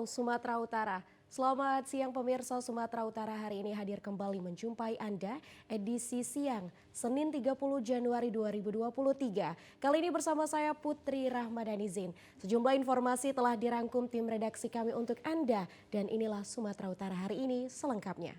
Sumatera Utara. Selamat siang pemirsa Sumatera Utara, hari ini hadir kembali menjumpai Anda edisi siang Senin 30 Januari 2023. Kali ini bersama saya Putri Rahmadanizin. Sejumlah informasi telah dirangkum tim redaksi kami untuk Anda dan inilah Sumatera Utara hari ini selengkapnya.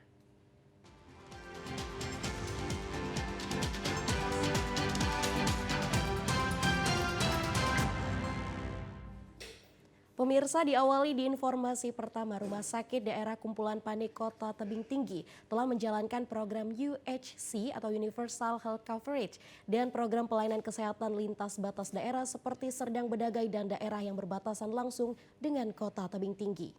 Pemirsa, diawali di informasi pertama, Rumah Sakit Daerah Kumpulan Panik Kota Tebing Tinggi telah menjalankan program UHC atau Universal Health Coverage dan program pelayanan kesehatan lintas batas daerah seperti Serdang Bedagai dan daerah yang berbatasan langsung dengan Kota Tebing Tinggi.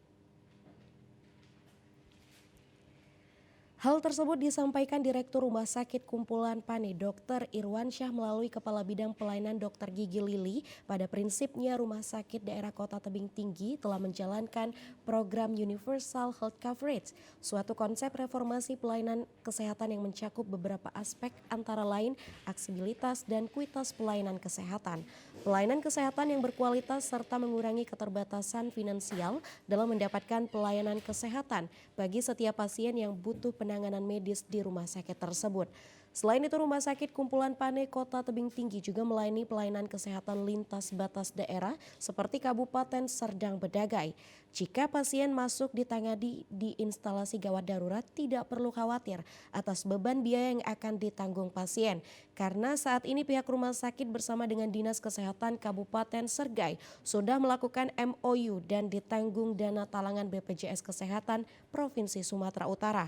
Hal tersebut disampaikan Direktur Rumah Sakit Kumpulan Pane Dr. Irwansyah melalui Kepala Bidang Pelayanan Dr. Gigi Lili. Pada prinsipnya Rumah Sakit Daerah Kota Tebing Tinggi telah menjalankan program Universal Health Coverage, suatu konsep reformasi pelayanan kesehatan yang mencakup beberapa aspek antara lain aksesibilitas dan kuitas pelayanan kesehatan. Pelayanan kesehatan yang berkualitas serta mengurangi keterbatasan finansial dalam mendapatkan pelayanan kesehatan bagi setiap pasien yang butuh penanganan medis di rumah sakit tersebut. Selain itu, Rumah Sakit Kumpulan Pane Kota Tebing Tinggi juga melayani pelayanan kesehatan lintas batas daerah seperti Kabupaten Serdang Bedagai. Jika pasien masuk ditangani di instalasi gawat darurat, tidak perlu khawatir atas beban biaya yang akan ditanggung pasien. Karena saat ini pihak rumah sakit bersama dengan Dinas Kesehatan Kabupaten Sergai sudah melakukan MOU dan ditanggung dana talangan BPJS Kesehatan Provinsi Sumatera Utara.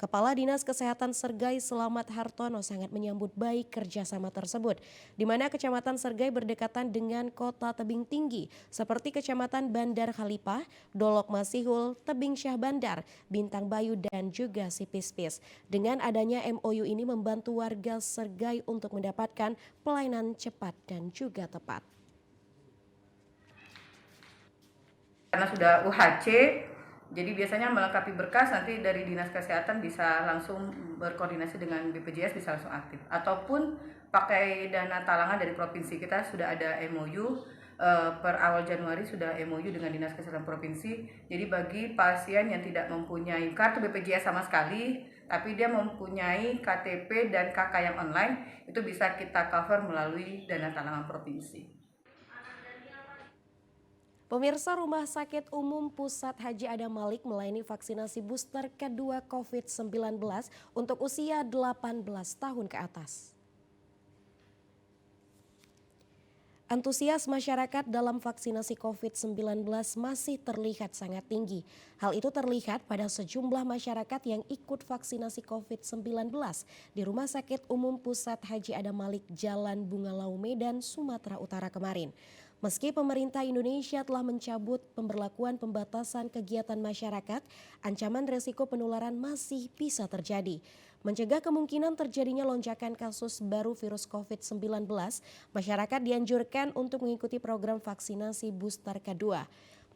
Kepala Dinas Kesehatan Sergai Selamat Hartono sangat menyambut baik kerjasama tersebut, di mana Kecamatan Sergai berdekatan dengan Kota Tebing Tinggi, seperti Kecamatan Bandar Khalipah, Dolok Masihul, Tebing Syah Bandar, Bintang Bayu, dan juga Sipispis. Dengan adanya MOU ini membantu warga Sergai untuk mendapatkan pelayanan cepat dan juga tepat. Karena sudah UHC, jadi biasanya melengkapi berkas, nanti dari Dinas Kesehatan bisa langsung berkoordinasi dengan BPJS, bisa langsung aktif. Ataupun pakai dana talangan dari provinsi, kita sudah ada MOU, per awal Januari sudah MOU dengan Dinas Kesehatan Provinsi. Jadi bagi pasien yang tidak mempunyai kartu BPJS sama sekali, tapi dia mempunyai KTP dan KK yang online, itu bisa kita cover melalui dana talangan provinsi. Pemirsa, Rumah Sakit Umum Pusat Haji Adam Malik melayani vaksinasi booster kedua COVID-19 untuk usia 18 tahun ke atas. Antusias masyarakat dalam vaksinasi COVID-19 masih terlihat sangat tinggi. Hal itu terlihat pada sejumlah masyarakat yang ikut vaksinasi COVID-19 di Rumah Sakit Umum Pusat Haji Adam Malik Jalan Bungalau Medan, Sumatera Utara kemarin. Meski pemerintah Indonesia telah mencabut pemberlakuan pembatasan kegiatan masyarakat, ancaman resiko penularan masih bisa terjadi. Mencegah kemungkinan terjadinya lonjakan kasus baru virus COVID-19, masyarakat dianjurkan untuk mengikuti program vaksinasi booster kedua.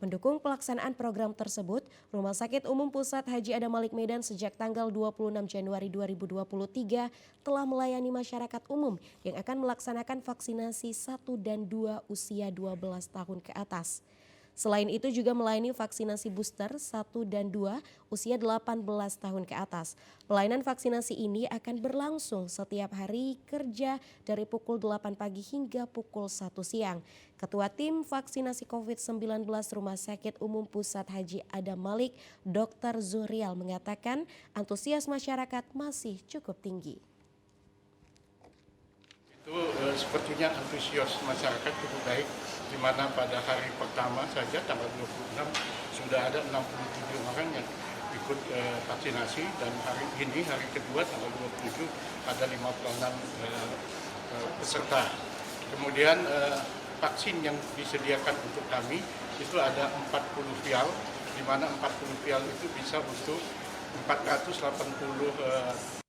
Mendukung pelaksanaan program tersebut, Rumah Sakit Umum Pusat Haji Adam Malik Medan sejak tanggal 26 Januari 2023 telah melayani masyarakat umum yang akan melaksanakan vaksinasi 1 dan 2 usia 12 tahun ke atas. Selain itu juga melayani vaksinasi booster 1 dan 2 usia 18 tahun ke atas. Pelayanan vaksinasi ini akan berlangsung setiap hari kerja dari pukul 8 pagi hingga pukul 1 siang. Ketua Tim Vaksinasi COVID-19 Rumah Sakit Umum Pusat Haji Adam Malik, Dr. Zurial mengatakan antusias masyarakat masih cukup tinggi. Itu sepertinya antusias masyarakat cukup baik, di mana pada hari pertama saja tanggal 26 sudah ada 67 orang yang ikut vaksinasi, dan hari ini hari kedua tanggal 27 ada 56 peserta. Kemudian vaksin yang disediakan untuk kami itu ada 40 vial, di mana 40 vial itu bisa untuk 480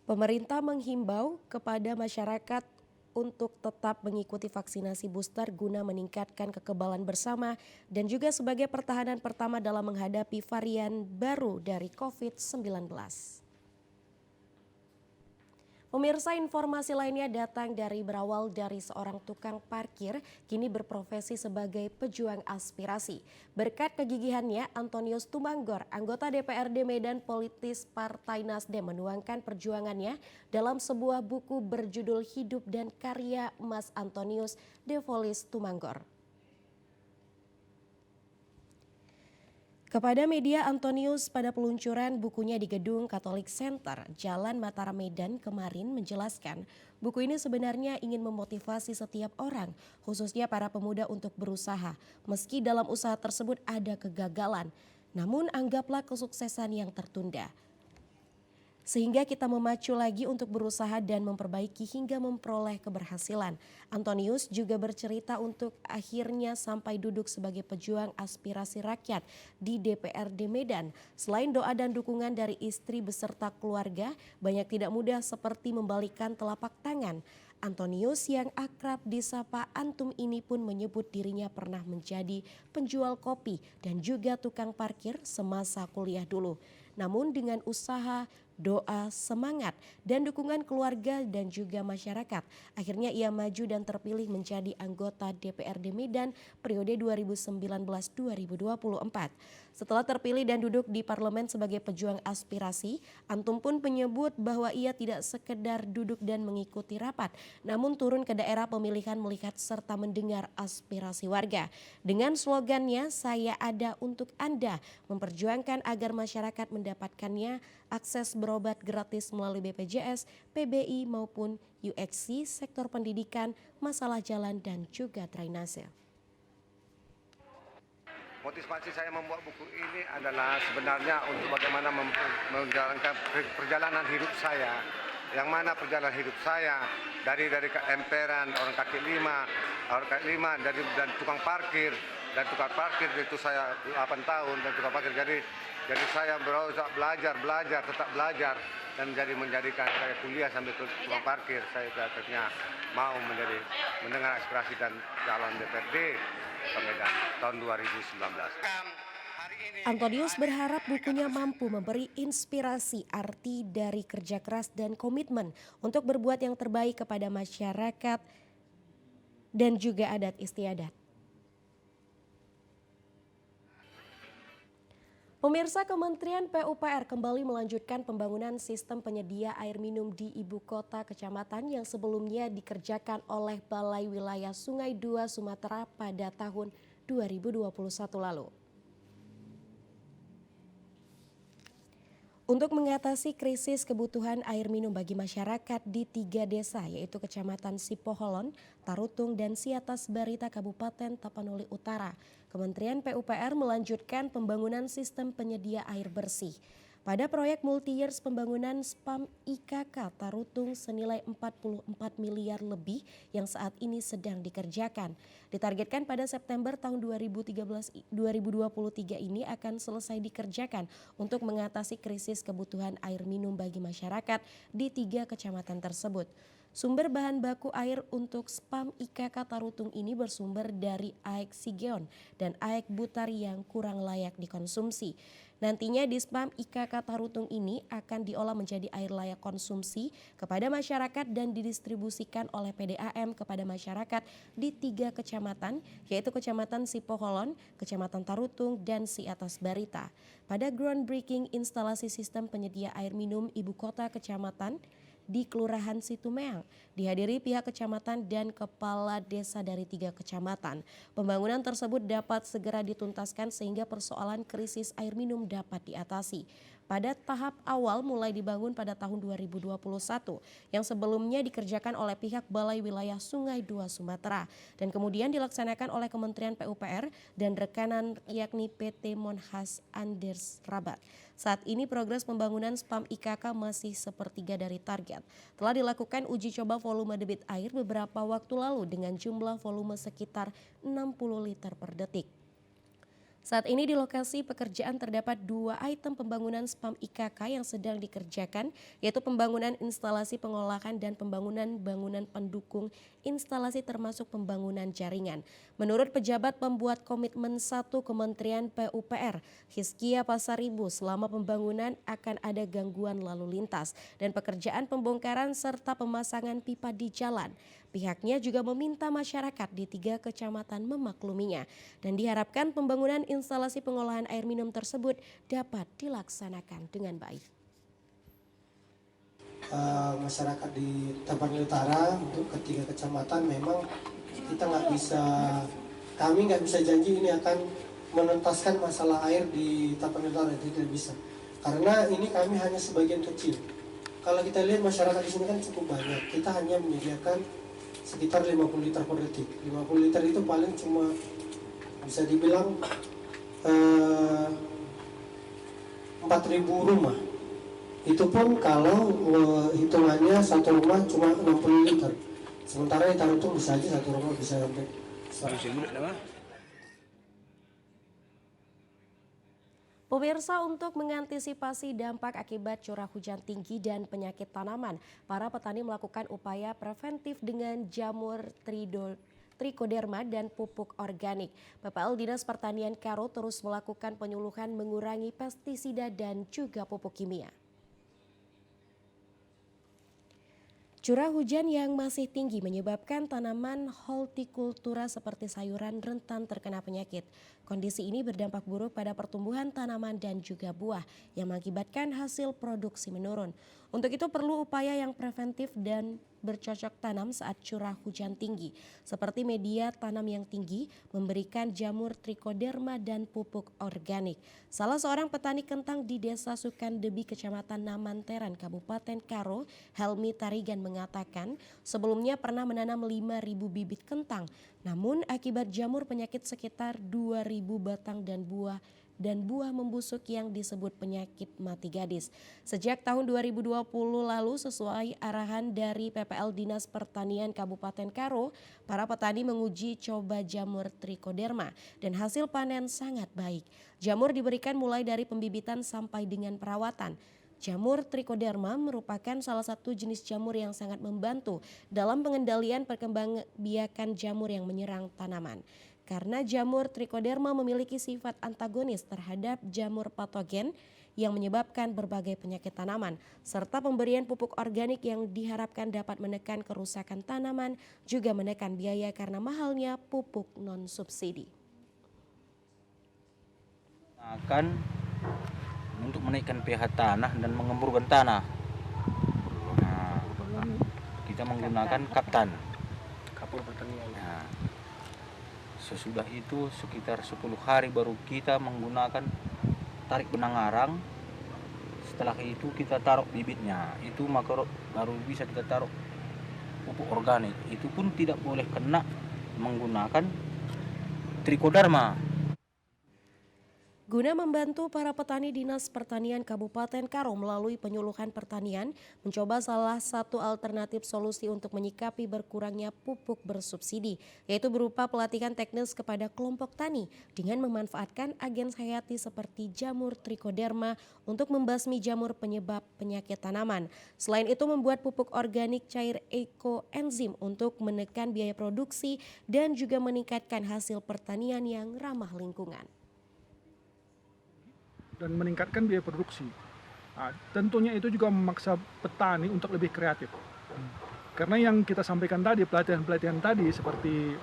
Pemerintah menghimbau kepada masyarakat untuk tetap mengikuti vaksinasi booster guna meningkatkan kekebalan bersama dan juga sebagai pertahanan pertama dalam menghadapi varian baru dari COVID-19. Pemirsa, informasi lainnya datang berawal dari seorang tukang parkir kini berprofesi sebagai pejuang aspirasi. Berkat kegigihannya, Antonius Tumanggor, anggota DPRD Medan Politis Partai Nasdem, menuangkan perjuangannya dalam sebuah buku berjudul Hidup dan Karya Mas Antonius Devolis Tumanggor. Kepada media, Antonius pada peluncuran bukunya di Gedung Katolik Center, Jalan Mataram Medan kemarin menjelaskan buku ini sebenarnya ingin memotivasi setiap orang, khususnya para pemuda untuk berusaha. Meski dalam usaha tersebut ada kegagalan, namun anggaplah kesuksesan yang tertunda. Sehingga kita memacu lagi untuk berusaha dan memperbaiki hingga memperoleh keberhasilan. Antonius juga bercerita untuk akhirnya sampai duduk sebagai pejuang aspirasi rakyat di DPRD Medan. Selain doa dan dukungan dari istri beserta keluarga, banyak tidak mudah seperti membalikan telapak tangan. Antonius yang akrab disapa Antum ini pun menyebut dirinya pernah menjadi penjual kopi dan juga tukang parkir semasa kuliah dulu. Namun dengan usaha, doa, semangat, dan dukungan keluarga dan juga masyarakat, akhirnya ia maju dan terpilih menjadi anggota DPRD Medan periode 2019-2024. Setelah terpilih dan duduk di parlemen sebagai pejuang aspirasi, Antum pun menyebut bahwa ia tidak sekedar duduk dan mengikuti rapat, namun turun ke daerah pemilihan melihat serta mendengar aspirasi warga. Dengan slogannya, "Saya ada untuk Anda", memperjuangkan agar masyarakat mendapatkannya akses berobat gratis melalui BPJS, PBI maupun UHC, sektor pendidikan, masalah jalan dan juga drainase. Motivasi saya membuat buku ini adalah sebenarnya untuk bagaimana menjalankan perjalanan hidup saya. Yang mana perjalanan hidup saya dari emperan, orang kaki lima dan tukang parkir. Dan tukang parkir itu saya 8 tahun dan tukang parkir jadi saya berusaha belajar, tetap belajar dan menjadikan saya kuliah sambil tukang parkir. Saya akhirnya mau mendengar aspirasi dan calon DPRD Medan tahun 2019. Antonius berharap bukunya mampu memberi inspirasi arti dari kerja keras dan komitmen untuk berbuat yang terbaik kepada masyarakat dan juga adat istiadat. Pemirsa, Kementerian PUPR kembali melanjutkan pembangunan sistem penyedia air minum di ibu kota kecamatan yang sebelumnya dikerjakan oleh Balai Wilayah Sungai Dua Sumatera pada tahun 2021 lalu. Untuk mengatasi krisis kebutuhan air minum bagi masyarakat di 3 desa yaitu Kecamatan Sipoholon, Tarutung, dan Siatas Barita Kabupaten Tapanuli Utara, Kementerian PUPR melanjutkan pembangunan sistem penyedia air bersih. Pada proyek multi-years pembangunan SPAM IKK Tarutung senilai 44 miliar lebih yang saat ini sedang dikerjakan. Ditargetkan pada September tahun 2023 ini akan selesai dikerjakan untuk mengatasi krisis kebutuhan air minum bagi masyarakat di 3 kecamatan tersebut. Sumber bahan baku air untuk SPAM IKK Tarutung ini bersumber dari AEK Sigeon dan AEK Butari yang kurang layak dikonsumsi. Nantinya di SPAM IKK Tarutung ini akan diolah menjadi air layak konsumsi kepada masyarakat dan didistribusikan oleh PDAM kepada masyarakat di 3 kecamatan, yaitu Kecamatan Sipoholon, Kecamatan Tarutung, dan Siatas Barita. Pada groundbreaking instalasi sistem penyedia air minum ibu kota kecamatan di Kelurahan Situmeang, dihadiri pihak kecamatan dan kepala desa dari 3 kecamatan. Pembangunan tersebut dapat segera dituntaskan sehingga persoalan krisis air minum dapat diatasi. Pada tahap awal mulai dibangun pada tahun 2021 yang sebelumnya dikerjakan oleh pihak Balai Wilayah Sungai Dua Sumatera dan kemudian dilaksanakan oleh Kementerian PUPR dan rekanan yakni PT Monhas Anders Rabat. Saat ini progres pembangunan SPAM IKK masih sepertiga dari target. Telah dilakukan uji coba volume debit air beberapa waktu lalu dengan jumlah volume sekitar 60 liter per detik. Saat ini di lokasi pekerjaan terdapat 2 item pembangunan spam IKK yang sedang dikerjakan, yaitu pembangunan instalasi pengolahan dan pembangunan bangunan pendukung instalasi termasuk pembangunan jaringan. Menurut pejabat pembuat komitmen 1 Kementerian PUPR, Hizkia Pasaribu, selama pembangunan akan ada gangguan lalu lintas dan pekerjaan pembongkaran serta pemasangan pipa di jalan. Pihaknya juga meminta masyarakat di 3 kecamatan memakluminya dan diharapkan pembangunan instalasi pengolahan air minum tersebut dapat dilaksanakan dengan baik. Masyarakat di Tapanuli Utara untuk ketiga kecamatan memang kami nggak bisa janji ini akan menuntaskan masalah air di Tapanuli Utara, tidak bisa. Karena ini kami hanya sebagian kecil. Kalau kita lihat masyarakat di sini kan cukup banyak, kita hanya menyediakan sekitar 50 liter per detik. 50 liter itu paling cuma bisa dibilang 4.000 rumah. Itu pun kalau hitungannya satu rumah cuma 60 liter. Sementara di Tarutung bisa aja satu rumah bisa sampai 100. Pemirsa, untuk mengantisipasi dampak akibat curah hujan tinggi dan penyakit tanaman, para petani melakukan upaya preventif dengan jamur Trichoderma dan pupuk organik. PPL Dinas Pertanian Karo terus melakukan penyuluhan mengurangi pestisida dan juga pupuk kimia. Curah hujan yang masih tinggi menyebabkan tanaman hortikultura seperti sayuran rentan terkena penyakit. Kondisi ini berdampak buruk pada pertumbuhan tanaman dan juga buah yang mengakibatkan hasil produksi menurun. Untuk itu perlu upaya yang preventif dan bercocok tanam saat curah hujan tinggi, seperti media tanam yang tinggi, memberikan jamur Trichoderma dan pupuk organik. Salah seorang petani kentang di Desa Sukandebi, Kecamatan Namanteran, Kabupaten Karo, Helmi Tarigan mengatakan sebelumnya pernah menanam 5.000 bibit kentang, namun akibat jamur penyakit sekitar 2.000 batang dan buah membusuk yang disebut penyakit mati gadis. Sejak tahun 2020 lalu sesuai arahan dari PPL Dinas Pertanian Kabupaten Karo, para petani menguji coba jamur Trichoderma dan hasil panen sangat baik. Jamur diberikan mulai dari pembibitan sampai dengan perawatan. Jamur Trichoderma merupakan salah satu jenis jamur yang sangat membantu dalam pengendalian perkembangbiakan jamur yang menyerang tanaman. Karena jamur Trichoderma memiliki sifat antagonis terhadap jamur patogen yang menyebabkan berbagai penyakit tanaman, serta pemberian pupuk organik yang diharapkan dapat menekan kerusakan tanaman, juga menekan biaya karena mahalnya pupuk non-subsidi. Akan untuk menaikkan pH tanah dan mengemburkan tanah. Nah, kita menggunakan kaptan. Kapur pertanian. Nah, sesudah itu sekitar 10 hari baru kita menggunakan tarik benang arang. Setelah itu kita taruh bibitnya. Itu maka baru bisa kita taruh pupuk organik. Itu pun tidak boleh kena menggunakan Trichoderma. Guna membantu para petani, Dinas Pertanian Kabupaten Karo melalui penyuluhan pertanian mencoba salah satu alternatif solusi untuk menyikapi berkurangnya pupuk bersubsidi, yaitu berupa pelatihan teknis kepada kelompok tani dengan memanfaatkan agen hayati seperti jamur Trichoderma untuk membasmi jamur penyebab penyakit tanaman. Selain itu membuat pupuk organik cair ekoenzim untuk menekan biaya produksi dan juga meningkatkan hasil pertanian yang ramah lingkungan. Dan meningkatkan biaya produksi. Nah, tentunya itu juga memaksa petani untuk lebih kreatif. Karena yang kita sampaikan tadi, pelatihan-pelatihan tadi seperti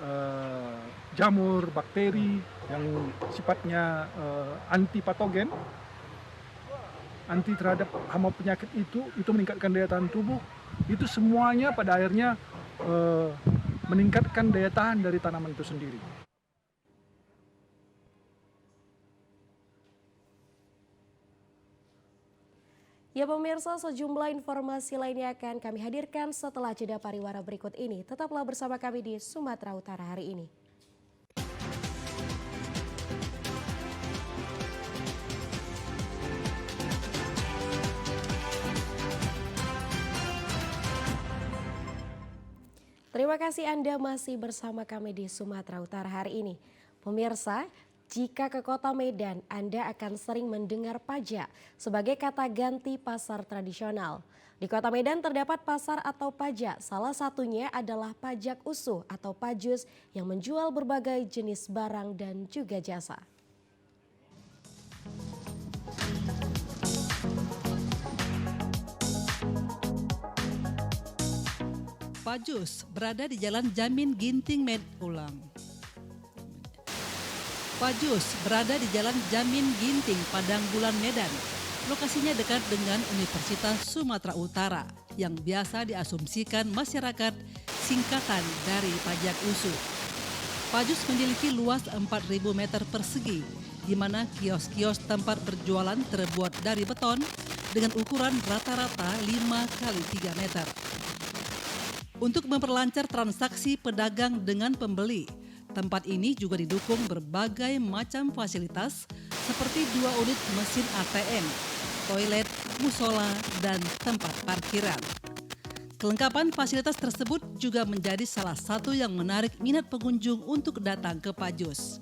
jamur, bakteri yang sifatnya anti patogen, anti terhadap hama penyakit itu meningkatkan daya tahan tubuh. Itu semuanya pada akhirnya meningkatkan daya tahan dari tanaman itu sendiri. Ya pemirsa, sejumlah informasi lainnya akan kami hadirkan setelah jeda pariwara berikut ini. Tetaplah bersama kami di Sumatera Utara hari ini. Terima kasih Anda masih bersama kami di Sumatera Utara hari ini. Pemirsa, Jika ke kota Medan, Anda akan sering mendengar pajak sebagai kata ganti pasar tradisional. Di kota Medan terdapat pasar atau pajak, salah satunya adalah pajak usuh atau pajus yang menjual berbagai jenis barang dan juga jasa. Pajus berada di Jalan Jamin Ginting Pajus berada di Jalan Jamin Ginting, Padang Bulan, Medan. Lokasinya dekat dengan Universitas Sumatera Utara yang biasa diasumsikan masyarakat singkatan dari pajak usuh. Pajus memiliki luas 4.000 meter persegi, di mana kios-kios tempat berjualan terbuat dari beton dengan ukuran rata-rata 5 x 3 meter. Untuk memperlancar transaksi pedagang dengan pembeli, tempat ini juga didukung berbagai macam fasilitas seperti 2 unit mesin ATM, toilet, musola, dan tempat parkiran. Kelengkapan fasilitas tersebut juga menjadi salah satu yang menarik minat pengunjung untuk datang ke Pajus.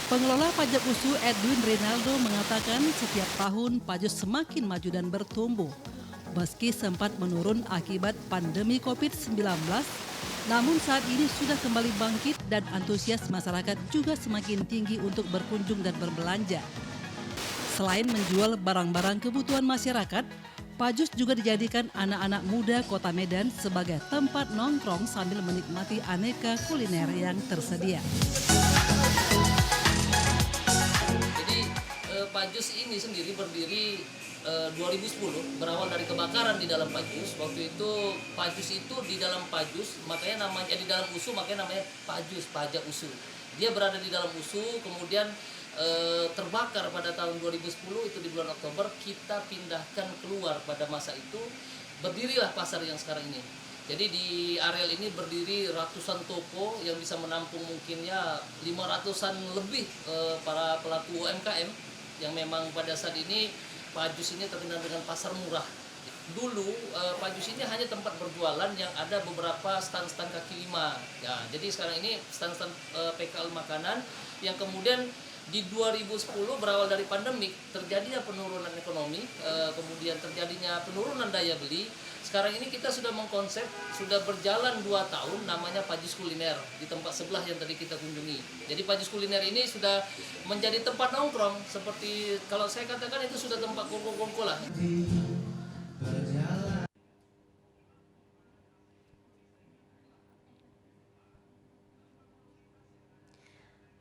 Pengelola pajak usuh Edwin Rinaldo mengatakan setiap tahun Pajus semakin maju dan bertumbuh. Meski sempat menurun akibat pandemi COVID-19, namun saat ini sudah kembali bangkit dan antusias masyarakat juga semakin tinggi untuk berkunjung dan berbelanja. Selain menjual barang-barang kebutuhan masyarakat, Pajus juga dijadikan anak-anak muda Kota Medan sebagai tempat nongkrong sambil menikmati aneka kuliner yang tersedia. Jadi Pajus ini sendiri berdiri 2010, berawal dari kebakaran di dalam Pajus. Waktu itu Pajus itu di dalam Pajus, makanya namanya di dalam usuh, makanya namanya Pajus, pajak usuh. Dia berada di dalam usuh, kemudian terbakar pada tahun 2010, itu di bulan Oktober. Kita pindahkan keluar pada masa itu, berdirilah pasar yang sekarang ini. Jadi di areal ini berdiri ratusan toko yang bisa menampung mungkinnya 500-an lebih para pelaku UMKM yang memang pada saat ini Pajus ini terkenal dengan pasar murah. Dulu Pajus ini hanya tempat berjualan yang ada beberapa stand-stand kaki lima. Ya, jadi sekarang ini stand-stand PKL makanan yang kemudian di 2010 berawal dari pandemik terjadinya penurunan ekonomi, kemudian terjadinya penurunan daya beli. Sekarang ini kita sudah mengkonsep, sudah berjalan 2 tahun, namanya Pajus Kuliner di tempat sebelah yang tadi kita kunjungi. Jadi Pajus Kuliner ini sudah menjadi tempat nongkrong, seperti kalau saya katakan itu sudah tempat kongko-kongko lah.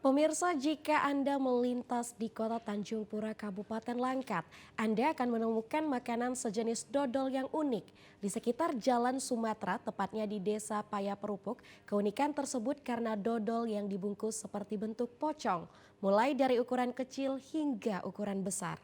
Pemirsa, jika Anda melintas di kota Tanjung Pura, Kabupaten Langkat, Anda akan menemukan makanan sejenis dodol yang unik. Di sekitar Jalan Sumatera, tepatnya di Desa Payaperupuk, keunikan tersebut karena dodol yang dibungkus seperti bentuk pocong, mulai dari ukuran kecil hingga ukuran besar.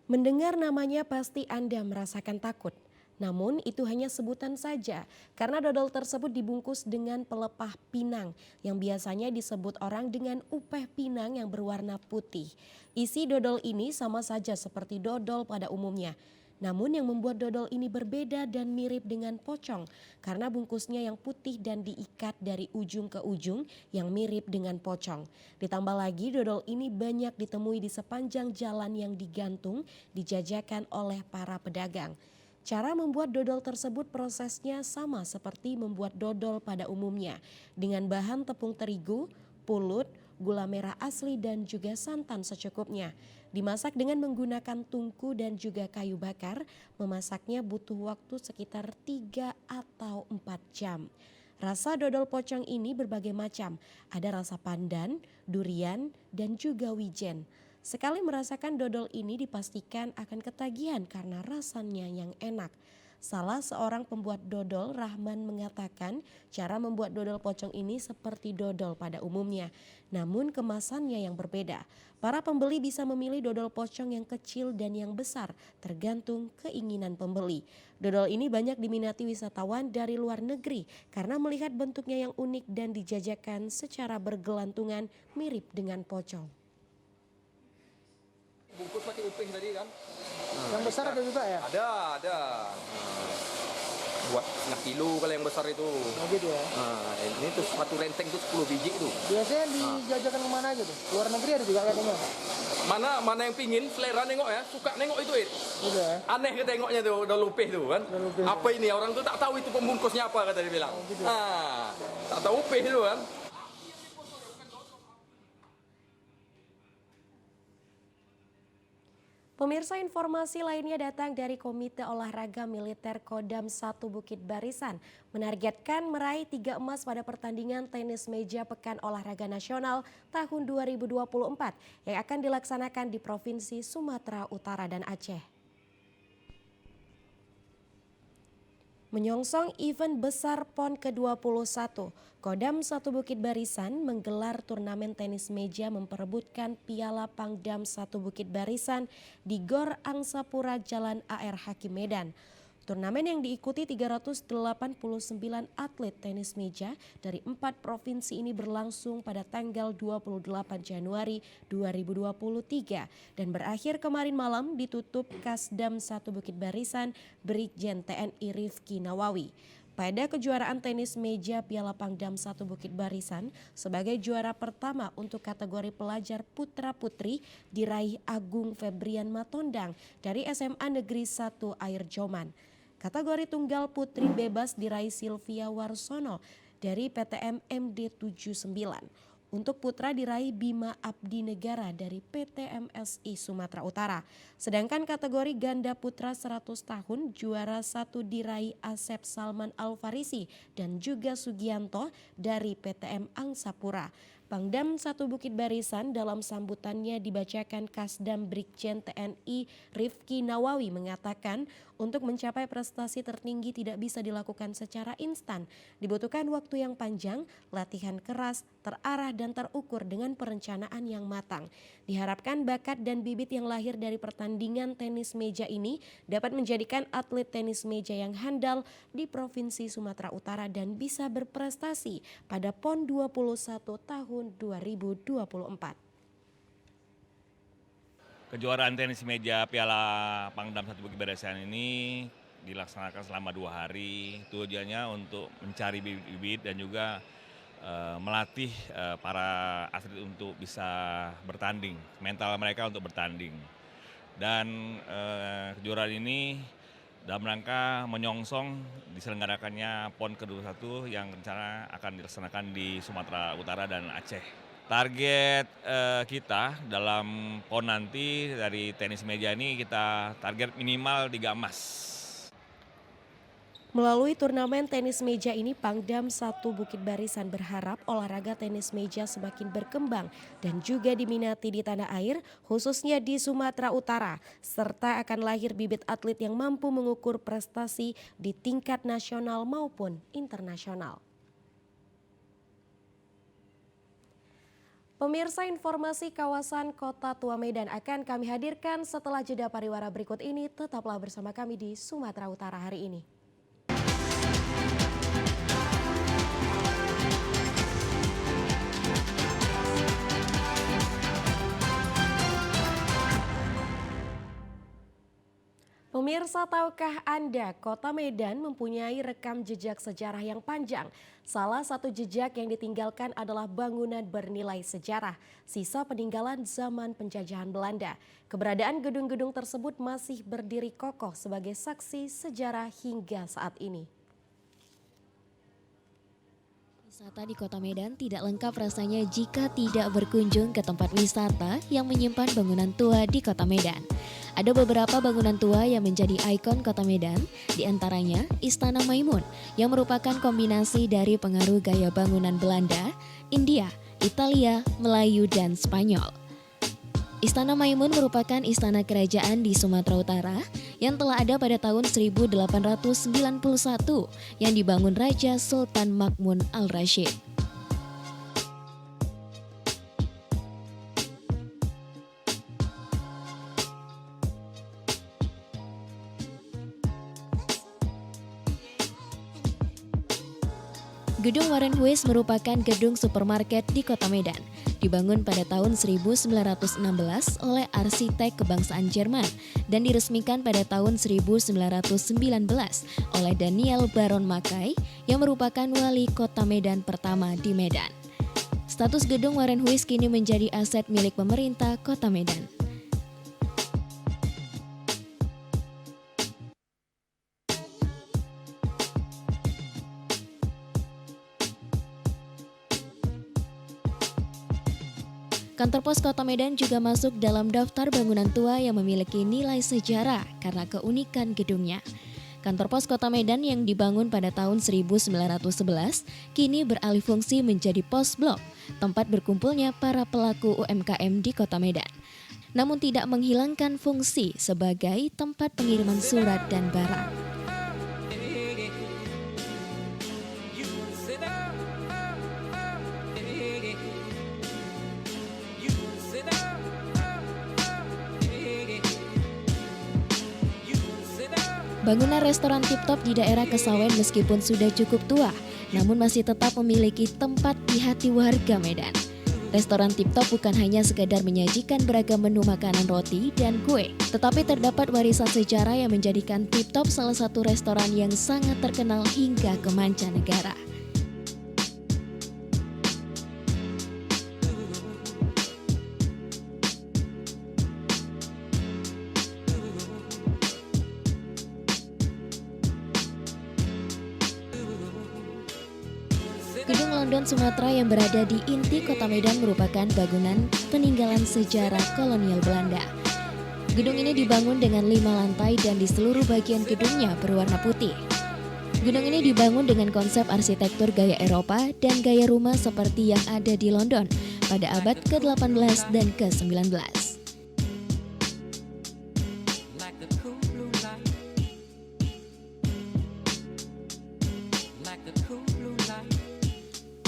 Mendengar namanya pasti Anda merasakan takut. Namun itu hanya sebutan saja karena dodol tersebut dibungkus dengan pelepah pinang yang biasanya disebut orang dengan upeh pinang yang berwarna putih. Isi dodol ini sama saja seperti dodol pada umumnya. Namun yang membuat dodol ini berbeda dan mirip dengan pocong karena bungkusnya yang putih dan diikat dari ujung ke ujung yang mirip dengan pocong. Ditambah lagi dodol ini banyak ditemui di sepanjang jalan yang digantung dijajakan oleh para pedagang. Cara membuat dodol tersebut prosesnya sama seperti membuat dodol pada umumnya dengan bahan tepung terigu, pulut, gula merah asli dan juga santan secukupnya. Dimasak dengan menggunakan tungku dan juga kayu bakar, memasaknya butuh waktu sekitar 3 atau 4 jam. Rasa dodol pocong ini berbagai macam, ada rasa pandan, durian dan juga wijen. Sekali merasakan dodol ini dipastikan akan ketagihan karena rasanya yang enak. Salah seorang pembuat dodol, Rahman, mengatakan cara membuat dodol pocong ini seperti dodol pada umumnya, namun kemasannya yang berbeda. Para pembeli bisa memilih dodol pocong yang kecil dan yang besar, tergantung keinginan pembeli. Dodol ini banyak diminati wisatawan dari luar negeri karena melihat bentuknya yang unik dan dijajakan secara bergelantungan mirip dengan pocong. Bungkus pakai upih tadi kan? Yang besar ada juga ya? Ada. buat setengah kilo kalau yang besar itu. Oh gitu ya. Nah, ini tuh satu renteng tuh 10 biji tuh. Biasanya dijajakan kemana aja tuh? Luar negeri ada juga katanya. Mana yang pingin selera nengok ya, suka nengok itu. Gitu ya. Aneh ke tengoknya tuh, udah lupih tuh kan. Lupih. Apa ini orang tuh tak tahu itu pembungkusnya apa kata dia bilang. Oh, gitu. Tak tahu upih itu kan. Pemirsa, informasi lainnya datang dari Komite Olahraga Militer Kodam 1 Bukit Barisan menargetkan meraih 3 emas pada pertandingan tenis meja Pekan Olahraga Nasional tahun 2024 yang akan dilaksanakan di Provinsi Sumatera Utara dan Aceh. Menyongsong event besar PON ke-21, Kodam 1 Bukit Barisan menggelar turnamen tenis meja memperebutkan Piala Pangdam 1 Bukit Barisan di Gor Angsapura Jalan AR Hakim Medan. Turnamen yang diikuti 389 atlet tenis meja dari 4 provinsi ini berlangsung pada tanggal 28 Januari 2023 dan berakhir kemarin malam ditutup Kasdam 1 Bukit Barisan Brigjen TNI Rifki Nawawi. Pada kejuaraan tenis meja Piala Pangdam 1 Bukit Barisan sebagai juara pertama untuk kategori pelajar putra-putri diraih Agung Febrian Matondang dari SMA Negeri 1 Air Joman. Kategori tunggal putri bebas diraih Sylvia Warsono dari PTM MD 79. Untuk putra diraih Bima Abdi Negara dari PT MSI Sumatera Utara. Sedangkan kategori ganda putra 100 tahun juara 1 diraih Asep Salman Al-Farisi dan juga Sugianto dari PTM Angsapura. Pangdam 1 Bukit Barisan dalam sambutannya dibacakan Kasdam Brigjen TNI Rifki Nawawi mengatakan untuk mencapai prestasi tertinggi tidak bisa dilakukan secara instan. Dibutuhkan waktu yang panjang, latihan keras, terarah dan terukur dengan perencanaan yang matang. Diharapkan bakat dan bibit yang lahir dari pertandingan tenis meja ini dapat menjadikan atlet tenis meja yang handal di Provinsi Sumatera Utara dan bisa berprestasi pada PON 21 tahun 2024. Kejuaraan tenis meja Piala Pangdam 1 Bukit Barisan ini dilaksanakan selama 2 hari. Tujuannya untuk mencari bibit-bibit dan juga melatih para atlet untuk bisa bertanding, mental mereka untuk bertanding. Dan kejuaraan ini dalam rangka menyongsong diselenggarakannya PON ke-21 yang rencana akan dilaksanakan di Sumatera Utara dan Aceh. Target kita dalam PON nanti dari tenis meja ini kita target minimal 3 emas. Melalui turnamen tenis meja ini, Pangdam 1 Bukit Barisan berharap olahraga tenis meja semakin berkembang dan juga diminati di tanah air, khususnya di Sumatera Utara, serta akan lahir bibit atlet yang mampu mengukur prestasi di tingkat nasional maupun internasional. Pemirsa, informasi kawasan Kota Tua Medan akan kami hadirkan setelah jeda pariwara berikut ini. Tetaplah bersama kami di Sumatera Utara hari ini. Pemirsa, tahukah Anda Kota Medan mempunyai rekam jejak sejarah yang panjang? Salah satu jejak yang ditinggalkan adalah bangunan bernilai sejarah, sisa peninggalan zaman penjajahan Belanda. Keberadaan gedung-gedung tersebut masih berdiri kokoh sebagai saksi sejarah hingga saat ini. Wisata di Kota Medan tidak lengkap rasanya jika tidak berkunjung ke tempat wisata yang menyimpan bangunan tua di Kota Medan. Ada beberapa bangunan tua yang menjadi ikon Kota Medan, di antaranya Istana Maimun yang merupakan kombinasi dari pengaruh gaya bangunan Belanda, India, Italia, Melayu, dan Spanyol. Istana Maimun merupakan istana kerajaan di Sumatera Utara yang telah ada pada tahun 1891 yang dibangun Raja Sultan Makmun Al-Rashid. Gedung Warenhuis merupakan gedung supermarket di Kota Medan. Dibangun pada tahun 1916 oleh arsitek kebangsaan Jerman dan diresmikan pada tahun 1919 oleh Daniel Baron Mackay yang merupakan wali kota Medan pertama di Medan. Status gedung Warenhuis kini menjadi aset milik pemerintah Kota Medan. Kantor Pos Kota Medan juga masuk dalam daftar bangunan tua yang memiliki nilai sejarah karena keunikan gedungnya. Kantor Pos Kota Medan yang dibangun pada tahun 1911 kini beralih fungsi menjadi pos blok, tempat berkumpulnya para pelaku UMKM di Kota Medan. Namun tidak menghilangkan fungsi sebagai tempat pengiriman surat dan barang. Bangunan restoran Tip Top di daerah Kesawen meskipun sudah cukup tua, namun masih tetap memiliki tempat di hati warga Medan. Restoran Tip Top bukan hanya sekedar menyajikan beragam menu makanan roti dan kue, tetapi terdapat warisan sejarah yang menjadikan Tip Top salah satu restoran yang sangat terkenal hingga ke mancanegara. Gedung London Sumatera yang berada di inti Kota Medan merupakan bangunan peninggalan sejarah kolonial Belanda. Gedung ini dibangun dengan 5 lantai dan di seluruh bagian gedungnya berwarna putih. Gedung ini dibangun dengan konsep arsitektur gaya Eropa dan gaya rumah seperti yang ada di London pada abad ke-18 dan ke-19.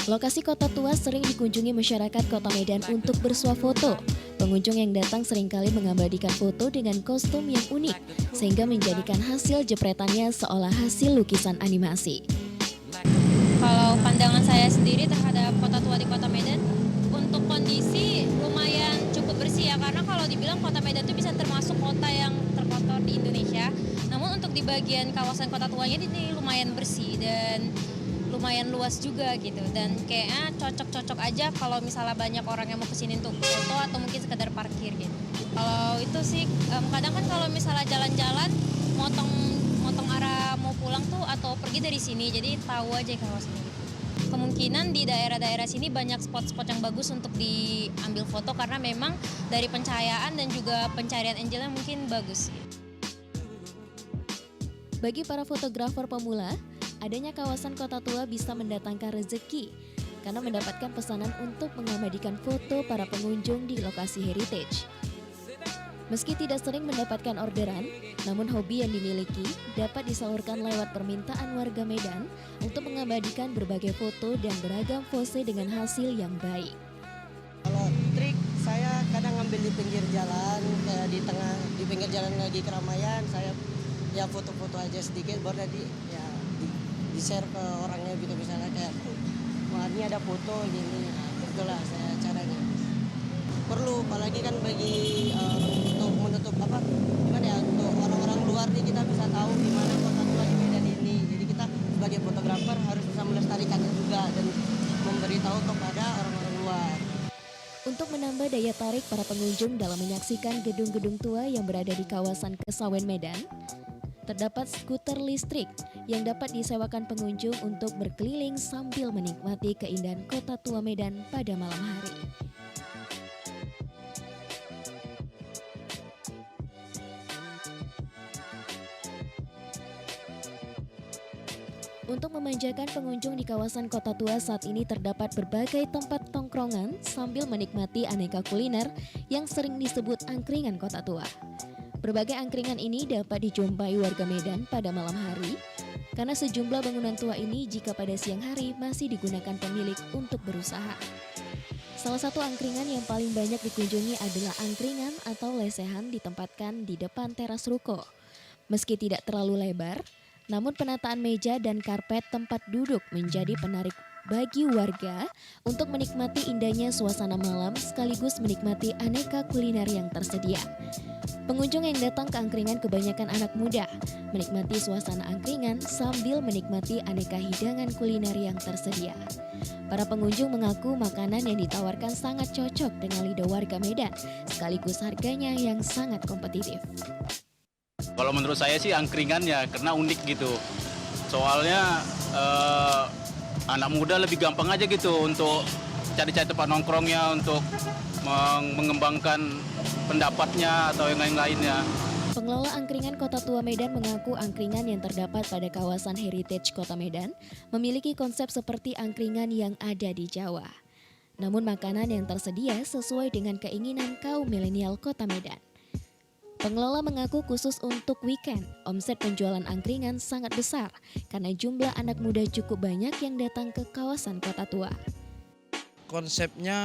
Lokasi kota tua sering dikunjungi masyarakat Kota Medan untuk bersuah foto. Pengunjung yang datang seringkali mengabadikan foto dengan kostum yang unik, sehingga menjadikan hasil jepretannya seolah hasil lukisan animasi. Kalau pandangan saya sendiri terhadap kota tua di Kota Medan, untuk kondisi lumayan cukup bersih ya, karena kalau dibilang Kota Medan itu bisa termasuk kota yang terkotor di Indonesia. Namun untuk di bagian kawasan kota tuanya ini lumayan bersih dan lumayan luas juga gitu, dan kayaknya cocok-cocok aja kalau misalnya banyak orang yang mau kesini untuk foto atau mungkin sekedar parkir gitu. Kalau itu sih kadang kan kalau misalnya jalan-jalan motong arah mau pulang tuh atau pergi dari sini, jadi tahu aja kawasannya gitu. Kemungkinan di daerah-daerah sini banyak spot-spot yang bagus untuk diambil foto karena memang dari pencahayaan dan juga pencarian angelnya mungkin bagus. Bagi para fotografer pemula, adanya kawasan kota tua bisa mendatangkan rezeki karena mendapatkan pesanan untuk mengabadikan foto para pengunjung di lokasi heritage. Meski tidak sering mendapatkan orderan, namun hobi yang dimiliki dapat disalurkan lewat permintaan warga Medan untuk mengabadikan berbagai foto dan beragam pose dengan hasil yang baik. Kalau trik, saya kadang ngambil di pinggir jalan, kayak di pinggir jalan lagi keramaian, saya ya foto-foto aja sedikit, baru tadi ya di-share ke orangnya gitu, misalnya kayak wah ini ada foto gini, nah, itulah saya caranya. Perlu, apalagi kan bagi untuk menutup gimana ya, untuk orang-orang luar nih kita bisa tahu gimana kota tua di Medan ini. Jadi kita sebagai fotografer harus bisa melestarikannya juga dan memberitahu kepada orang-orang luar. Untuk menambah daya tarik para pengunjung dalam menyaksikan gedung-gedung tua yang berada di kawasan Kesawen Medan, terdapat skuter listrik yang dapat disewakan pengunjung untuk berkeliling sambil menikmati keindahan kota tua Medan pada malam hari. Untuk memanjakan pengunjung di kawasan kota tua saat ini terdapat berbagai tempat tongkrongan sambil menikmati aneka kuliner yang sering disebut angkringan kota tua. Berbagai angkringan ini dapat dijumpai warga Medan pada malam hari, karena sejumlah bangunan tua ini jika pada siang hari masih digunakan pemilik untuk berusaha. Salah satu angkringan yang paling banyak dikunjungi adalah angkringan atau lesehan ditempatkan di depan teras ruko. Meski tidak terlalu lebar, namun penataan meja dan karpet tempat duduk menjadi penarik bagi warga untuk menikmati indahnya suasana malam sekaligus menikmati aneka kuliner yang tersedia. Pengunjung yang datang ke angkringan kebanyakan anak muda, menikmati suasana angkringan sambil menikmati aneka hidangan kuliner yang tersedia. Para pengunjung mengaku makanan yang ditawarkan sangat cocok dengan lidah warga Medan, sekaligus harganya yang sangat kompetitif. Kalau menurut saya sih angkringan ya karena unik gitu. Soalnya anak muda lebih gampang aja gitu untuk cari-cari tempat nongkrongnya, untuk mengembangkan pendapatnya atau yang lain-lainnya. Pengelola angkringan Kota Tua Medan mengaku angkringan yang terdapat pada kawasan Heritage Kota Medan memiliki konsep seperti angkringan yang ada di Jawa. Namun makanan yang tersedia sesuai dengan keinginan kaum milenial Kota Medan. Pengelola mengaku khusus untuk weekend, omset penjualan angkringan sangat besar karena jumlah anak muda cukup banyak yang datang ke kawasan Kota Tua. Konsepnya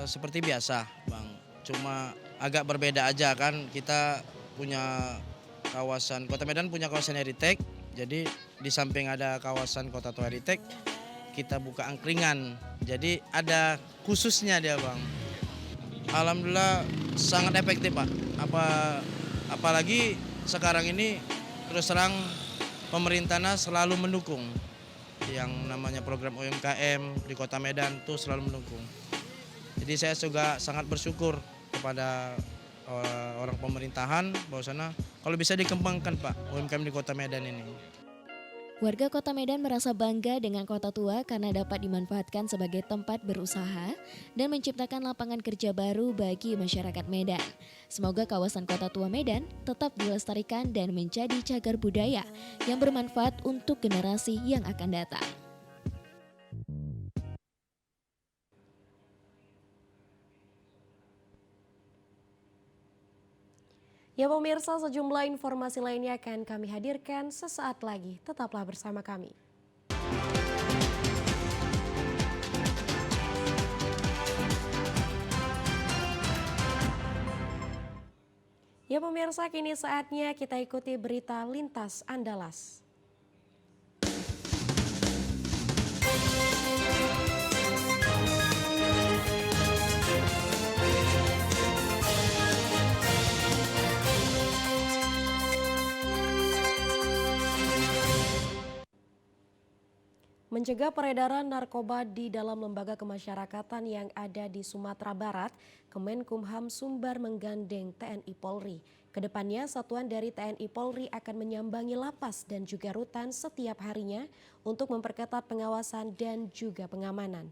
seperti biasa, Bang. Cuma agak berbeda aja kan, kita punya kawasan, Kota Medan punya kawasan Heritage, jadi di samping ada kawasan Kota Tua Heritage, kita buka angkringan, jadi ada khususnya dia, Bang. Alhamdulillah sangat efektif, Pak. Apalagi sekarang ini terus terang pemerintahnya selalu mendukung yang namanya program UMKM di Kota Medan tuh selalu mendukung. Jadi saya juga sangat bersyukur kepada orang pemerintahan bahwasanya kalau bisa dikembangkan Pak UMKM di Kota Medan ini. Warga Kota Medan merasa bangga dengan Kota Tua karena dapat dimanfaatkan sebagai tempat berusaha dan menciptakan lapangan kerja baru bagi masyarakat Medan. Semoga kawasan Kota Tua Medan tetap dilestarikan dan menjadi cagar budaya yang bermanfaat untuk generasi yang akan datang. Ya pemirsa, sejumlah informasi lainnya akan kami hadirkan sesaat lagi. Tetaplah bersama kami. Ya pemirsa, kini saatnya kita ikuti berita lintas Andalas. Mencegah peredaran narkoba di dalam lembaga kemasyarakatan yang ada di Sumatera Barat, Kemenkumham Sumbar menggandeng TNI Polri. Kedepannya, satuan dari TNI Polri akan menyambangi lapas dan juga rutan setiap harinya untuk memperketat pengawasan dan juga pengamanan.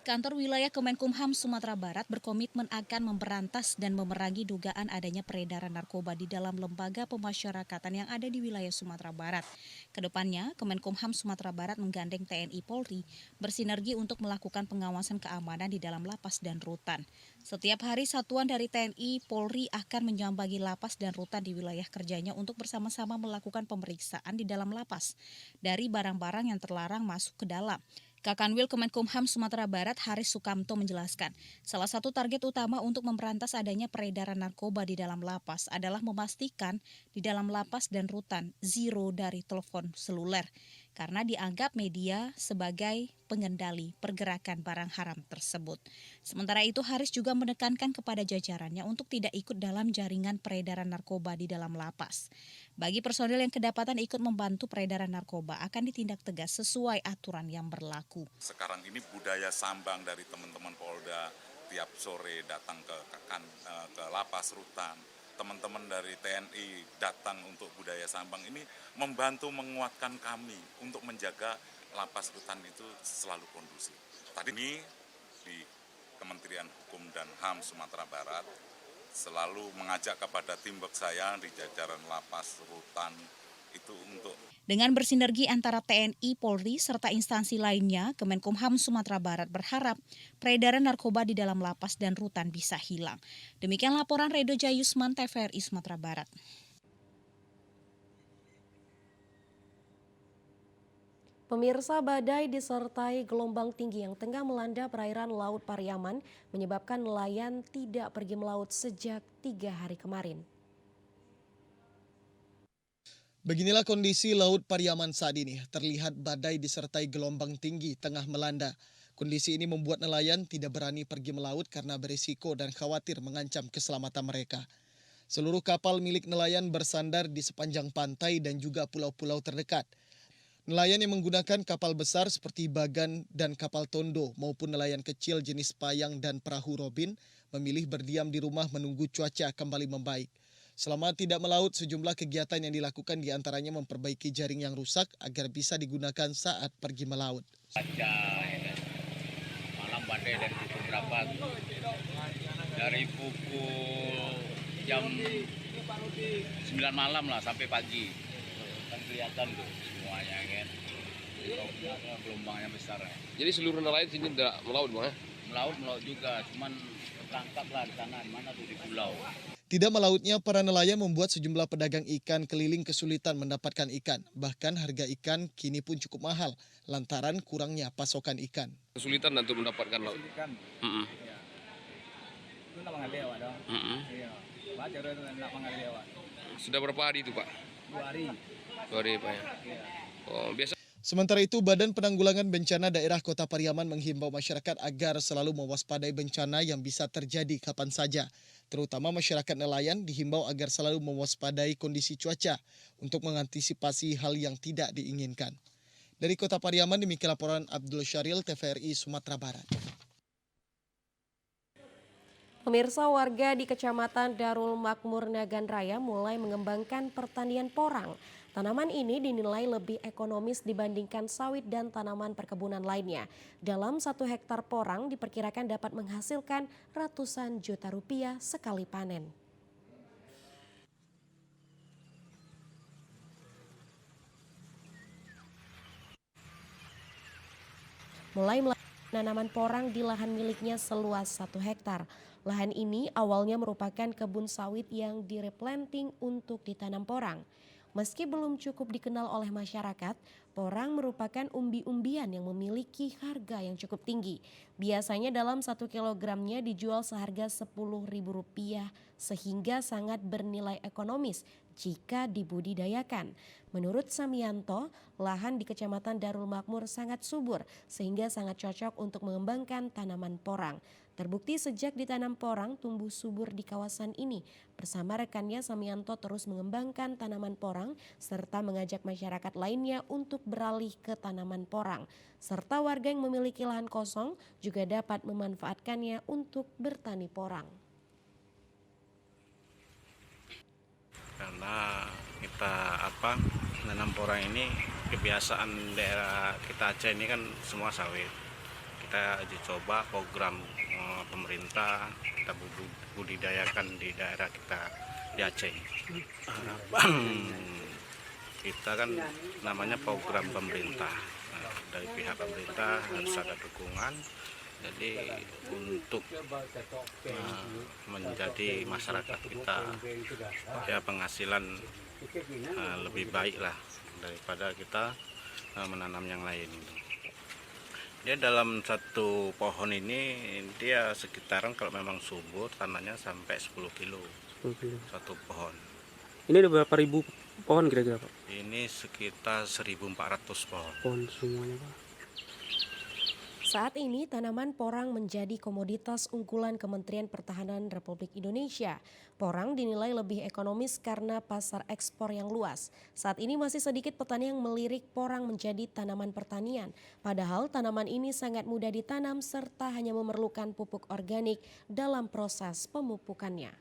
Kantor Wilayah Kemenkumham Sumatera Barat berkomitmen akan memberantas dan memerangi dugaan adanya peredaran narkoba di dalam lembaga pemasyarakatan yang ada di wilayah Sumatera Barat. Kedepannya, Kemenkumham Sumatera Barat menggandeng TNI Polri bersinergi untuk melakukan pengawasan keamanan di dalam lapas dan rutan. Setiap hari satuan dari TNI Polri akan menyambangi lapas dan rutan di wilayah kerjanya untuk bersama-sama melakukan pemeriksaan di dalam lapas dari barang-barang yang terlarang masuk ke dalam. Kakanwil Kemenkumham Sumatera Barat Haris Sukamto menjelaskan, salah satu target utama untuk memberantas adanya peredaran narkoba di dalam lapas adalah memastikan di dalam lapas dan rutan zero dari telepon seluler, karena dianggap media sebagai pengendali pergerakan barang haram tersebut. Sementara itu Haris juga menekankan kepada jajarannya untuk tidak ikut dalam jaringan peredaran narkoba di dalam lapas. Bagi personil yang kedapatan ikut membantu peredaran narkoba akan ditindak tegas sesuai aturan yang berlaku. Sekarang ini budaya sambang dari teman-teman Polda tiap sore datang ke lapas rutan. Teman-teman dari TNI datang untuk budaya sambang ini membantu menguatkan kami untuk menjaga lapas rutan itu selalu kondusif. Tadi ini di Kementerian Hukum dan HAM Sumatera Barat selalu mengajak kepada timbek saya di jajaran lapas rutan itu untuk dengan bersinergi antara TNI, Polri, serta instansi lainnya, Kemenkumham Sumatera Barat berharap peredaran narkoba di dalam lapas dan rutan bisa hilang. Demikian laporan Redo Jayusman, TVRI Sumatera Barat. Pemirsa, badai disertai gelombang tinggi yang tengah melanda perairan Laut Pariaman menyebabkan nelayan tidak pergi melaut sejak 3 hari kemarin. Beginilah kondisi Laut Pariaman saat ini. Terlihat badai disertai gelombang tinggi tengah melanda. Kondisi ini membuat nelayan tidak berani pergi melaut karena berisiko dan khawatir mengancam keselamatan mereka. Seluruh kapal milik nelayan bersandar di sepanjang pantai dan juga pulau-pulau terdekat. Nelayan yang menggunakan kapal besar seperti Bagan dan kapal Tondo maupun nelayan kecil jenis Payang dan perahu Robin memilih berdiam di rumah menunggu cuaca kembali membaik. Selama tidak melaut, sejumlah kegiatan yang dilakukan diantaranya memperbaiki jaring yang rusak agar bisa digunakan saat pergi melaut. Malam badai dari pukul berapa? Dari pukul jam 9 malam lah sampai pagi. Kan kelihatan tuh semuanya kan. Gelombangnya besar. Jadi seluruh nelayan sini tidak melaut, Bang? Melaut juga, cuman tertangkap lah di sana, di mana tuh di pulau. Tidak melautnya, para nelayan membuat sejumlah pedagang ikan keliling kesulitan mendapatkan ikan. Bahkan harga ikan kini pun cukup mahal lantaran kurangnya pasokan ikan. Kesulitan untuk mendapatkan laut. Sudah berapa hari itu, Pak? 2 hari. 2 hari, Pak ya. Oh, biasa. Sementara itu, Badan Penanggulangan Bencana Daerah Kota Pariaman menghimbau masyarakat agar selalu mewaspadai bencana yang bisa terjadi kapan saja. Terutama masyarakat nelayan dihimbau agar selalu mewaspadai kondisi cuaca untuk mengantisipasi hal yang tidak diinginkan. Dari Kota Pariaman, demikian laporan Abdul Syaril, TVRI Sumatera Barat. Pemirsa, warga di Kecamatan Darul Makmur Nagan Raya mulai mengembangkan pertanian porang. Tanaman ini dinilai lebih ekonomis dibandingkan sawit dan tanaman perkebunan lainnya. Dalam 1 hektar porang diperkirakan dapat menghasilkan ratusan juta rupiah sekali panen. Mulai tanaman porang di lahan miliknya seluas 1 hektar. Lahan ini awalnya merupakan kebun sawit yang direplanting untuk ditanam porang. Meski belum cukup dikenal oleh masyarakat, porang merupakan umbi-umbian yang memiliki harga yang cukup tinggi. Biasanya dalam 1 kilogramnya dijual seharga Rp10.000 sehingga sangat bernilai ekonomis jika dibudidayakan. Menurut Samianto, lahan di Kecamatan Darul Makmur sangat subur sehingga sangat cocok untuk mengembangkan tanaman porang. Terbukti sejak ditanam porang tumbuh subur di kawasan ini. Bersama rekannya, Samianto terus mengembangkan tanaman porang serta mengajak masyarakat lainnya untuk beralih ke tanaman porang. Serta warga yang memiliki lahan kosong juga dapat memanfaatkannya untuk bertani porang. Karena kita menanam porang ini kebiasaan daerah kita Aceh ini kan semua sawit. Kita dicoba program pemerintah, kita budidayakan di daerah kita di Aceh. Kita kan namanya program pemerintah. Dari pihak pemerintah harus ada dukungan. Jadi untuk menjadi masyarakat kita ya penghasilan lebih baik lah daripada kita menanam yang lain. Dia dalam 1 pohon ini dia sekitaran kalau memang subur tanahnya sampai 10 kilo. 10 kilo. 1 pohon. Ini ada berapa ribu pohon kira-kira, Pak? Ini sekitar 1.400 pohon. Pohon semuanya, Pak. Saat ini tanaman porang menjadi komoditas unggulan Kementerian Pertahanan Republik Indonesia. Porang dinilai lebih ekonomis karena pasar ekspor yang luas. Saat ini masih sedikit petani yang melirik porang menjadi tanaman pertanian. Padahal tanaman ini sangat mudah ditanam serta hanya memerlukan pupuk organik dalam proses pemupukannya.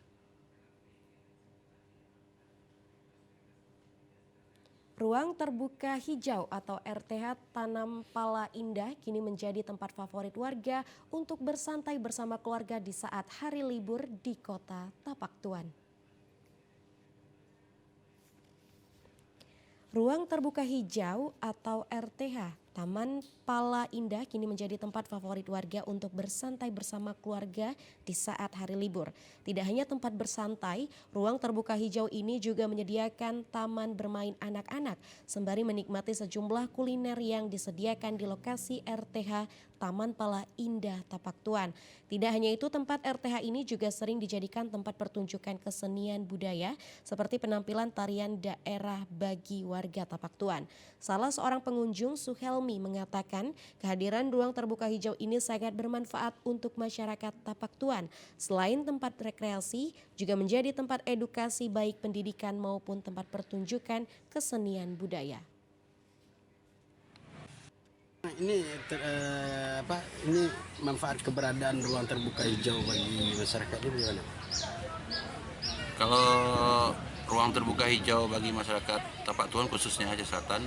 Ruang terbuka hijau atau RTH Tanam Pala Indah kini menjadi tempat favorit warga untuk bersantai bersama keluarga di saat hari libur di Kota Tapak Tuan. Ruang terbuka hijau atau RTH Taman Pala Indah kini menjadi tempat favorit warga untuk bersantai bersama keluarga di saat hari libur. Tidak hanya tempat bersantai, ruang terbuka hijau ini juga menyediakan taman bermain anak-anak sembari menikmati sejumlah kuliner yang disediakan di lokasi RTH Taman Pala Indah Tapak Tuan. Tidak hanya itu, tempat RTH ini juga sering dijadikan tempat pertunjukan kesenian budaya seperti penampilan tarian daerah bagi warga Tapak Tuan. Salah seorang pengunjung, Suhelmi, mengatakan kehadiran ruang terbuka hijau ini sangat bermanfaat untuk masyarakat Tapak Tuan. Selain tempat rekreasi, juga menjadi tempat edukasi baik pendidikan maupun tempat pertunjukan kesenian budaya. Ini ini manfaat keberadaan ruang terbuka hijau bagi masyarakat ini bagaimana? Kalau ruang terbuka hijau bagi masyarakat Tapak Tuan khususnya Aceh Selatan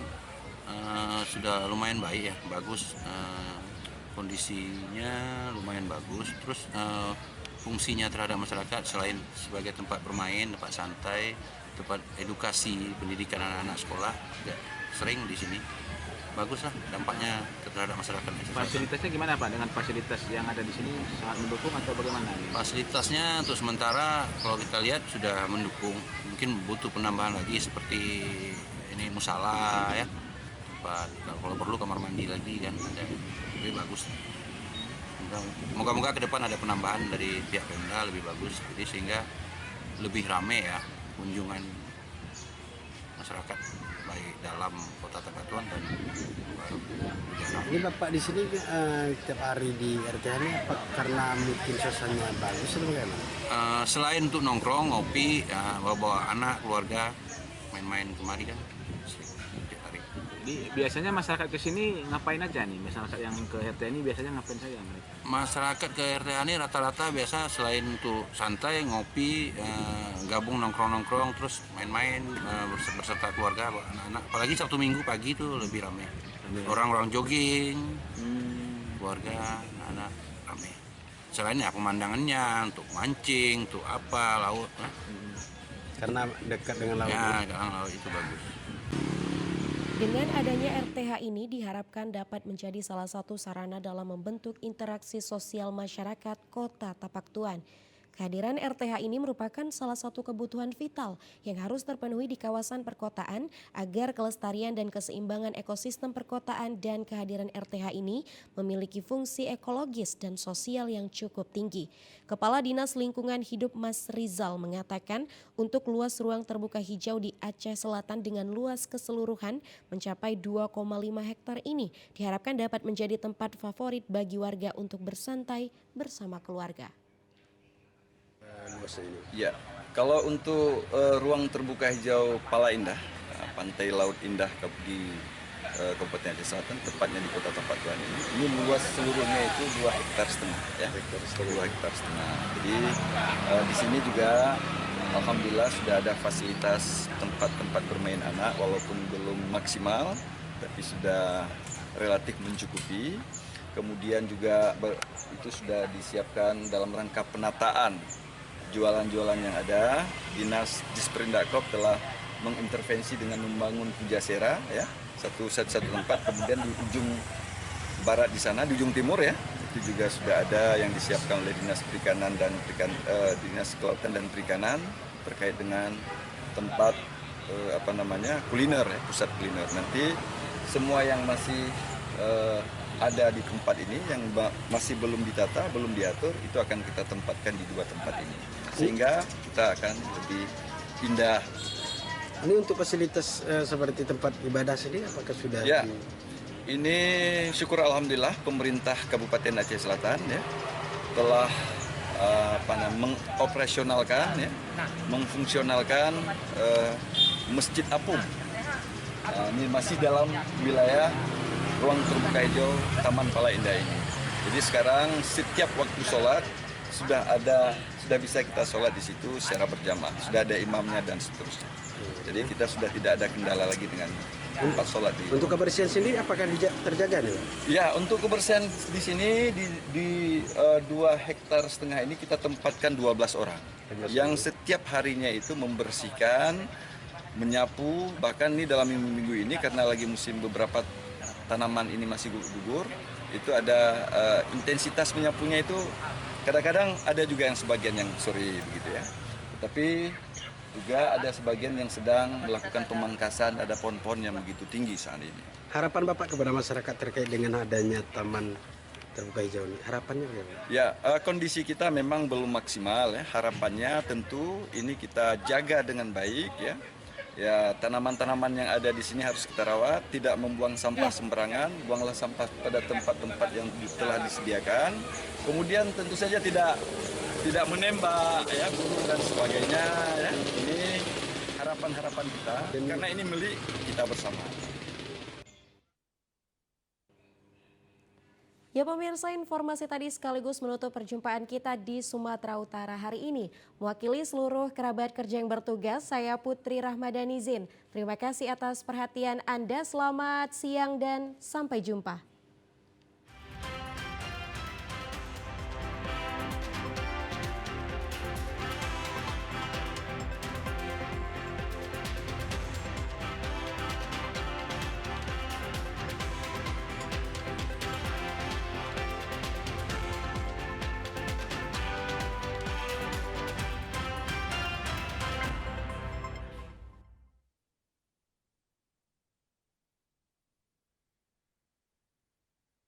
sudah lumayan baik ya, bagus, kondisinya lumayan bagus. Terus fungsinya terhadap masyarakat selain sebagai tempat bermain, tempat santai, tempat edukasi pendidikan anak-anak sekolah juga sering di sini. Bagus lah dampaknya terhadap masyarakat. Fasilitasnya gimana Pak? Dengan fasilitas yang ada di sini sangat mendukung atau bagaimana? Fasilitasnya untuk sementara kalau kita lihat sudah mendukung. Mungkin butuh penambahan lagi seperti ini musala ya. Tempat kalau perlu kamar mandi lagi kan ada, lebih bagus. Moga-moga ke depan ada penambahan dari pihak Pemda lebih bagus, jadi sehingga lebih ramai ya kunjungan masyarakat baik dalam kota Tapak Tuan dan luar. Ini Bapak di sini tiap hari di RTH ini apa karena mungkin suasananya bagus atau bagaimana? Selain untuk nongkrong, ngopi, bawa anak, keluarga, main-main kemari kan setiap hari. Jadi biasanya masyarakat ke sini ngapain aja nih? Masyarakat yang ke RTH ini biasanya ngapain saja mereka? Masyarakat ke RTH ini rata-rata biasa selain untuk santai, ngopi, gabung nongkrong-nongkrong, terus main-main berserta keluarga, anak-anak. Apalagi Sabtu Minggu pagi itu lebih ramai. Orang-orang jogging, keluarga, anak-anak ramai. Selain ya pemandangannya, untuk mancing, untuk apa, laut. Karena dekat dengan laut. Ya, dekat laut itu bagus. Dengan adanya RTH ini diharapkan dapat menjadi salah satu sarana dalam membentuk interaksi sosial masyarakat Kota Tapak Tuan. Kehadiran RTH ini merupakan salah satu kebutuhan vital yang harus terpenuhi di kawasan perkotaan agar kelestarian dan keseimbangan ekosistem perkotaan, dan kehadiran RTH ini memiliki fungsi ekologis dan sosial yang cukup tinggi. Kepala Dinas Lingkungan Hidup Mas Rizal mengatakan untuk luas ruang terbuka hijau di Aceh Selatan dengan luas keseluruhan mencapai 2,5 hektar ini diharapkan dapat menjadi tempat favorit bagi warga untuk bersantai bersama keluarga. Ya, kalau untuk ruang terbuka hijau Pala Indah, Pantai Laut Indah di Kabupaten Aceh Selatan, tepatnya di Kota Tapak Tuan ini luas seluruhnya itu 2,5 hektar ya, 2,5 hektar. Jadi di sini juga alhamdulillah sudah ada fasilitas tempat-tempat bermain anak, walaupun belum maksimal, tapi sudah relatif mencukupi. Kemudian juga itu sudah disiapkan dalam rangka penataan jualan-jualan yang ada. Dinas Disperindakop telah mengintervensi dengan membangun pujasera ya, satu tempat. Kemudian di ujung barat di sana, di ujung timur ya, itu juga sudah ada yang disiapkan oleh Dinas Perikanan dan Dinas Kelautan dan Perikanan terkait dengan tempat kuliner ya, pusat kuliner. Nanti semua yang masih ada di tempat ini yang masih belum ditata, belum diatur, itu akan kita tempatkan di 2 tempat ini. Sehingga kita akan lebih indah. Ini untuk fasilitas seperti tempat ibadah sendiri apakah sudah? Ya, ini syukur alhamdulillah pemerintah Kabupaten Aceh Selatan ya telah mengoperasionalkan ya, mengfungsionalkan Masjid Apung. Ini masih dalam wilayah ruang terbuka hijau Taman Pala Indah ini. Jadi sekarang setiap waktu sholat sudah bisa kita sholat di situ secara berjamaah. Sudah ada imamnya dan seterusnya. Jadi kita sudah tidak ada kendala lagi dengan tempat sholat di. Untuk kebersihan sendiri apakah terjaga nih? Ya, untuk kebersihan di sini di 2,5 hektar ini kita tempatkan 12 orang yang setiap harinya itu membersihkan, menyapu, bahkan ini dalam minggu ini karena lagi musim beberapa tanaman ini masih gugur, itu ada intensitas menyapunya itu kadang-kadang ada juga yang sebagian yang sore begitu ya. Tapi juga ada sebagian yang sedang melakukan pemangkasan, ada pohon-pohon yang begitu tinggi saat ini. Harapan Bapak kepada masyarakat terkait dengan adanya taman terbuka hijau ini, harapannya bagaimana? Ya, kondisi kita memang belum maksimal ya. Harapannya tentu ini kita jaga dengan baik ya. Ya, tanaman-tanaman yang ada di sini harus kita rawat, tidak membuang sampah sembarangan, buanglah sampah pada tempat-tempat yang telah disediakan. Kemudian tentu saja tidak menembak ya gunung dan sebagainya ya. Ini harapan-harapan kita karena ini milik kita bersama. Ya pemirsa, informasi tadi sekaligus menutup perjumpaan kita di Sumatera Utara hari ini. Mewakili seluruh kerabat kerja yang bertugas, saya Putri Rahmadanizin. Terima kasih atas perhatian Anda, selamat siang dan sampai jumpa.